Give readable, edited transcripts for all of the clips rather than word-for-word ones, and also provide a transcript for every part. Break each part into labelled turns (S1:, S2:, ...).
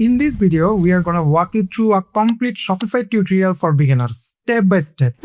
S1: in this video, we are gonna walk you through a complete Shopify tutorial for beginners, step by step.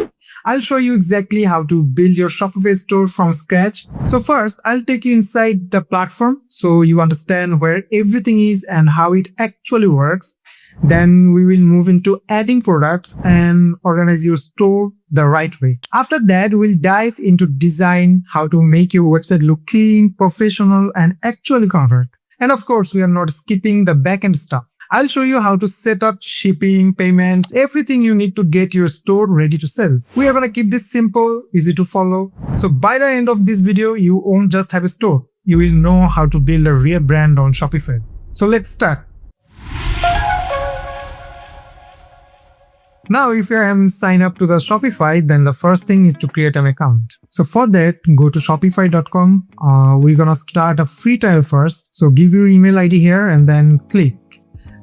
S1: I'll show you exactly how to build your Shopify store from scratch. So first, I'll take you inside the platform so you understand where everything is and how it actually works. Then we will move into adding products and organize your store the right way. After that, we'll dive into design, how to make your website look clean, professional, and actually convert. And of course, we are not skipping the backend stuff. I'll show you how to set up shipping, payments, everything you need to get your store ready to sell. We are gonna keep this simple, easy to follow. So by the end of this video, you won't just have a store. You will know how to build a real brand on Shopify. So let's start. Now, if you haven't signed up to the Shopify, then the first thing is to create an account. So for that, go to shopify.com. We're gonna start a free trial first. So give your email ID here and then click.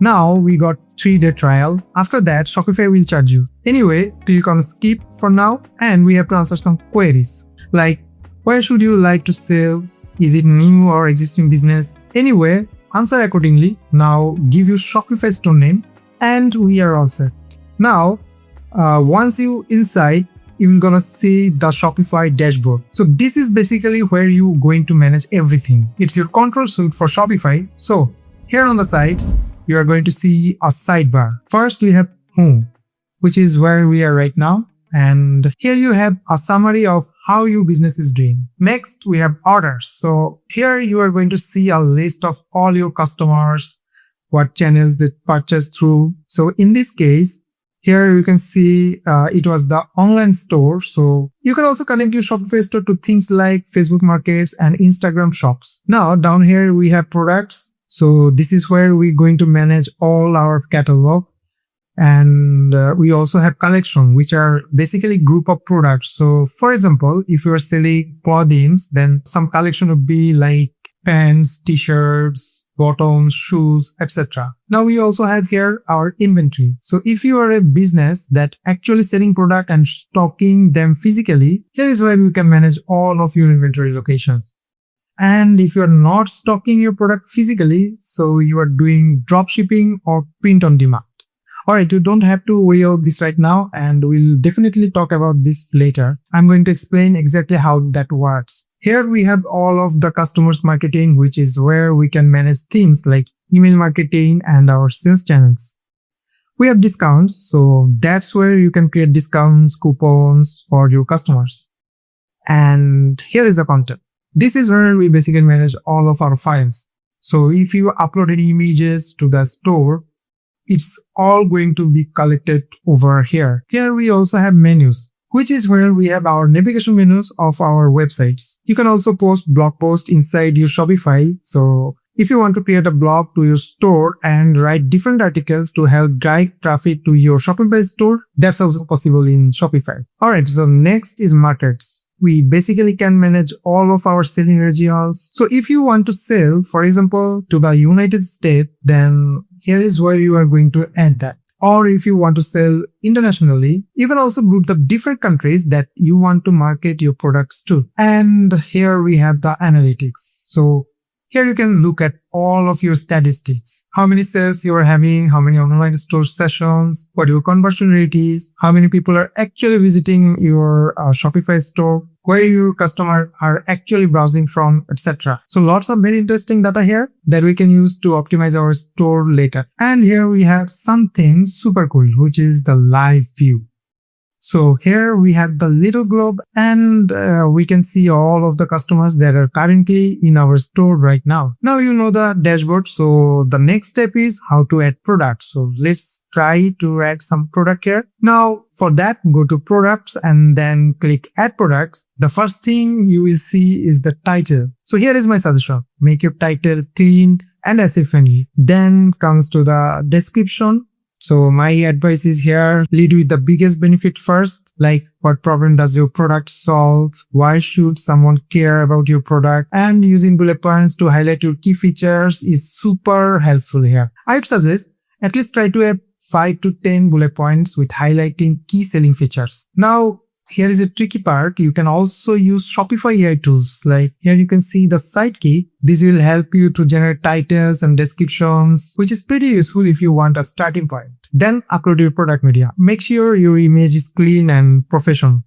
S1: Now we got 3-day trial. After that, Shopify will charge you. Anyway, click on skip for now and we have to answer some queries. Like, where should you like to sell? Is it new or existing business? Anyway, answer accordingly. Now give your Shopify store name and we are all set. Now, once you inside, you're gonna see the Shopify Dashboard. So this is basically where you're going to manage everything. It's your control suite for Shopify. So here on the side, you are going to see a sidebar. First, we have Home, which is where we are right now. And here you have a summary of how your business is doing. Next, we have Orders. So here you are going to see a list of all your customers, what channels they purchase through. So in this case, here you can see it was the online store. So you can also connect your Shopify store to things like Facebook Markets and Instagram shops. Now down here we have products. So this is where we're going to manage all our catalog. And we also have collection, which are basically group of products. So for example, if you are selling clothing, then some collection would be like pants, t-shirts, bottoms, shoes, etc. Now we also have here our inventory. So if you are a business that actually selling product and stocking them physically, here is where you can manage all of your inventory locations. And if you are not stocking your product physically, so you are doing drop shipping or print on demand. Alright, you don't have to worry about this right now and we'll definitely talk about this later. I'm going to explain exactly how that works. Here we have all of the customers marketing, which is where we can manage things like email marketing and our sales channels. We have discounts, so that's where you can create discounts, coupons for your customers. And here is the content. This is where we basically manage all of our files. So if you upload any images to the store, it's all going to be collected over here. Here we also have menus, which is where we have our navigation menus of our websites. You can also post blog posts inside your Shopify. So if you want to create a blog to your store and write different articles to help drive traffic to your Shopify store, that's also possible in Shopify. Alright, so next is markets. We basically can manage all of our selling regions. So if you want to sell, for example, to the United States, then here is where you are going to add that. Or if you want to sell internationally, you can also group the different countries that you want to market your products to. And here we have the analytics. So here you can look at all of your statistics. How many sales you are having, how many online store sessions, what your conversion rate is, how many people are actually visiting your Shopify store, where your customers are actually browsing from, etc. So lots of very interesting data here that we can use to optimize our store later. And here we have something super cool, which is the live view. So here we have the little globe and we can see all of the customers that are currently in our store right now. Now you know the dashboard. So the next step is how to add products. So let's try to add some product here. Now for that, go to products and then click add products. The first thing you will see is the title. So here is my suggestion. Make your title clean and SEO friendly. Then comes to the description. So my advice is here, lead with the biggest benefit first, like what problem does your product solve? Why should someone care about your product? And using bullet points to highlight your key features is super helpful here. I'd suggest at least try to have 5 to 10 bullet points with highlighting key selling features. Now here is a tricky part. You can also use Shopify AI tools. Like here you can see the sidekick. This will help you to generate titles and descriptions, which is pretty useful if you want a starting point. Then upload your product media. Make sure your image is clean and professional.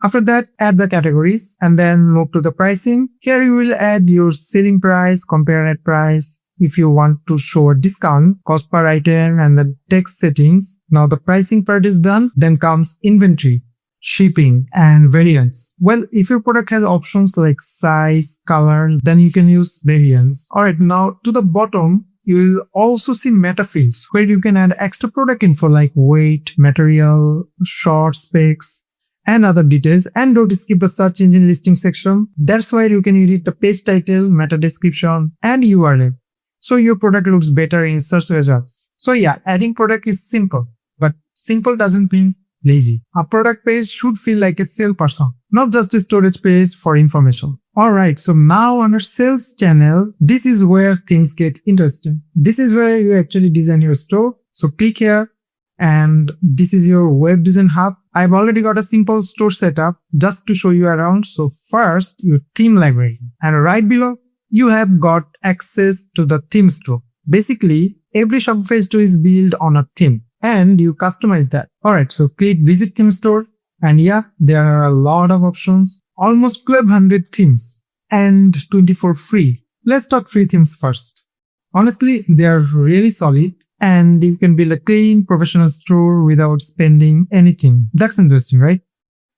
S1: After that, add the categories and then move to the pricing. Here you will add your selling price, compare net price. If you want to show a discount, cost per item, and the text settings. Now the pricing part is done. Then comes inventory, shipping, and variants. Well, if your product has options like size, color, then you can use variants. Alright, now to the bottom, you will also see meta fields where you can add extra product info like weight, material, short specs, and other details. And don't skip the search engine listing section. That's where you can edit the page title, meta description, and URL. So your product looks better in search results. So yeah, adding product is simple, but simple doesn't mean lazy. A product page should feel like a salesperson, not just a storage page for information. Alright, so now on our sales channel, this is where things get interesting. This is where you actually design your store. So click here, and this is your web design hub. I've already got a simple store setup just to show you around. So first, your theme library, and right below, you have got access to the theme store. Basically, every Shopify store is built on a theme and you customize that. Alright, so click visit theme store, and yeah, there are a lot of options, almost 1200 themes and 24 free. Let's talk free themes first. Honestly, they are really solid and you can build a clean professional store without spending anything. That's interesting, right?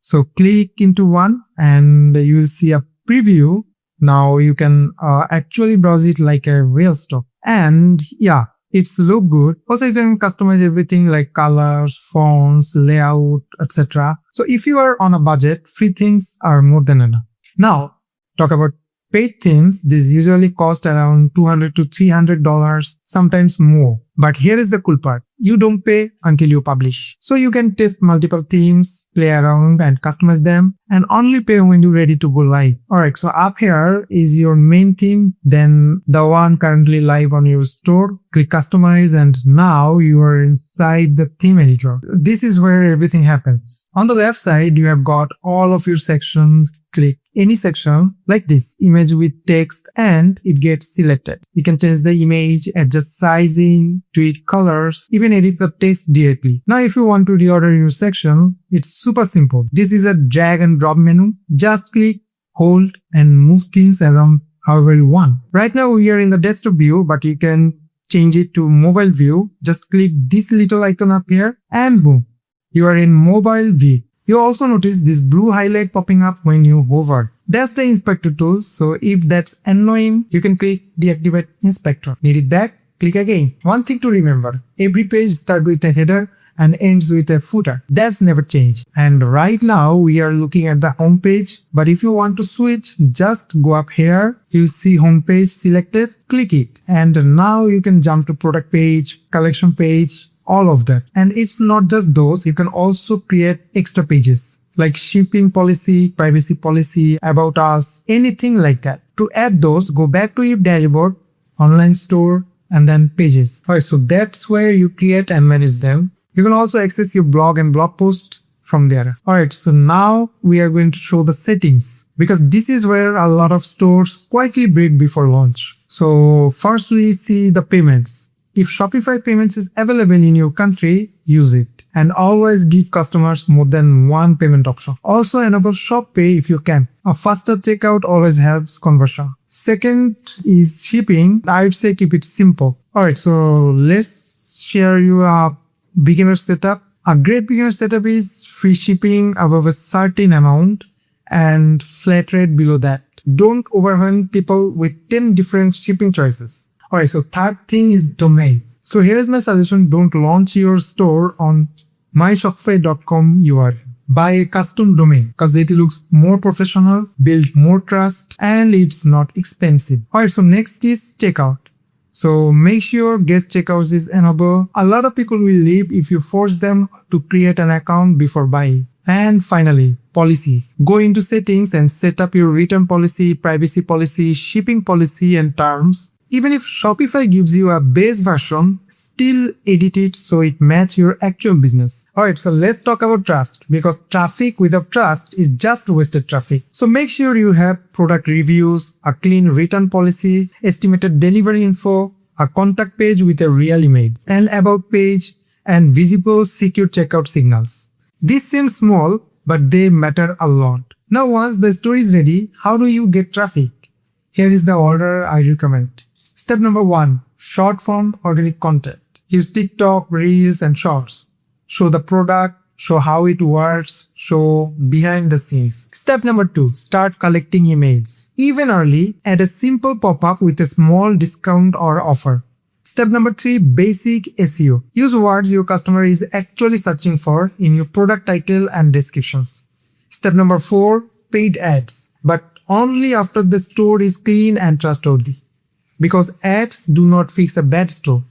S1: So click into one and you will see a preview. Now you can actually browse it like a real store. And yeah, it's look good. Also, you can customize everything like colors, fonts, layout, etc. So if you are on a budget, free themes are more than enough. Now, talk about paid themes. These usually cost around $200 to $300, sometimes more. But here is the cool part. You don't pay until you publish. So you can test multiple themes, play around and customize them, and only pay when you're ready to go live. Alright, so up here is your main theme, then the one currently live on your store. Click customize, and now you are inside the theme editor. This is where everything happens. On the left side, you have got all of your sections. Click any section like this, image with text, and it gets selected. You can change the image, adjust sizing, tweak colors, even edit the text directly. Now if you want to reorder your section, it's super simple. This is a drag and drop menu. Just click, hold, and move things around however you want. Right now we are in the desktop view, but you can change it to mobile view. Just click this little icon up here and boom, you are in mobile view. You also notice this blue highlight popping up when you hover. That's the inspector tool. So if that's annoying, you can click deactivate inspector. Need it back? Click again. One thing to remember, every page starts with a header and ends with a footer. That's never changed. And right now we are looking at the home page. But if you want to switch, just go up here. You'll see home page selected. Click it. And now you can jump to product page, collection page, all of that. And it's not just those, you can also create extra pages like shipping policy, privacy policy, about us, anything like that. To add those, go back to your dashboard, online store, and then pages. Alright, so that's where you create and manage them. You can also access your blog and blog post from there. Alright, so now we are going to show the settings, because this is where a lot of stores quietly break before launch. So first we see the payments. If Shopify Payments is available in your country, use it. And always give customers more than one payment option. Also enable Shop Pay if you can. A faster checkout always helps conversion. Second is shipping. I would say keep it simple. Alright, so let's share you a beginner setup. A great beginner setup is free shipping above a certain amount and flat rate below that. Don't overwhelm people with 10 different shipping choices. Alright, so third thing is domain. So here is my suggestion. Don't launch your store on myshopify.com URL. Buy a custom domain because it looks more professional, build more trust, and it's not expensive. Alright, so next is checkout. So make sure guest checkouts is enabled. A lot of people will leave if you force them to create an account before buying. And finally, policies. Go into settings and set up your return policy, privacy policy, shipping policy, and terms. Even if Shopify gives you a base version, still edit it so it matches your actual business. Alright, so let's talk about trust, because traffic without trust is just wasted traffic. So make sure you have product reviews, a clean return policy, estimated delivery info, a contact page with a real email, an about page, and visible secure checkout signals. These seem small, but they matter a lot. Now once the store is ready, how do you get traffic? Here is the order I recommend. Step number 1. Short form organic content. Use TikTok, Reels, and Shorts. Show the product, show how it works, show behind the scenes. Step number 2. Start collecting emails. Even early, add a simple pop-up with a small discount or offer. Step number 3. Basic SEO. Use words your customer is actually searching for in your product title and descriptions. Step number 4. Paid ads. But only after the store is clean and trustworthy. Because ads do not fix a bad store.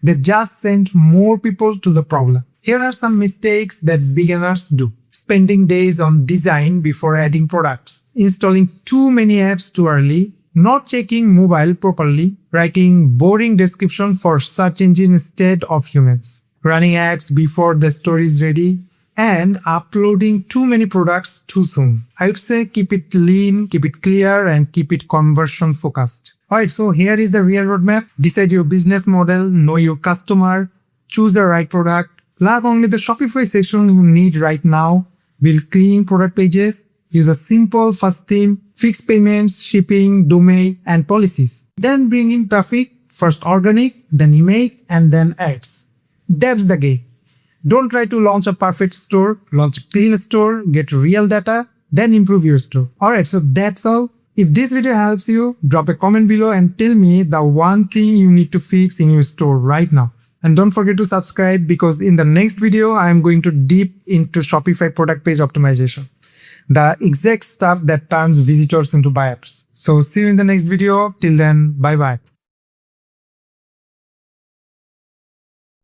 S1: They just send more people to the problem. Here are some mistakes that beginners do. Spending days on design before adding products. Installing too many apps too early. Not checking mobile properly. Writing boring description for search engine instead of humans. Running ads before the store is ready. And uploading too many products too soon. I would say keep it lean, keep it clear, and keep it conversion focused. Alright, so here is the real roadmap. Decide your business model, know your customer, choose the right product, plug only the Shopify section you need right now, build clean product pages, use a simple fast theme, fix payments, shipping, domain, and policies. Then bring in traffic, first organic, then email, and then ads. That's the game. Don't try to launch a perfect store, launch a clean store, get real data, then improve your store. Alright, so that's all. If this video helps you, drop a comment below and tell me the one thing you need to fix in your store right now. And don't forget to subscribe, because in the next video, I am going to deep into Shopify product page optimization. The exact stuff that turns visitors into buyers. So see you in the next video. Till then, bye bye.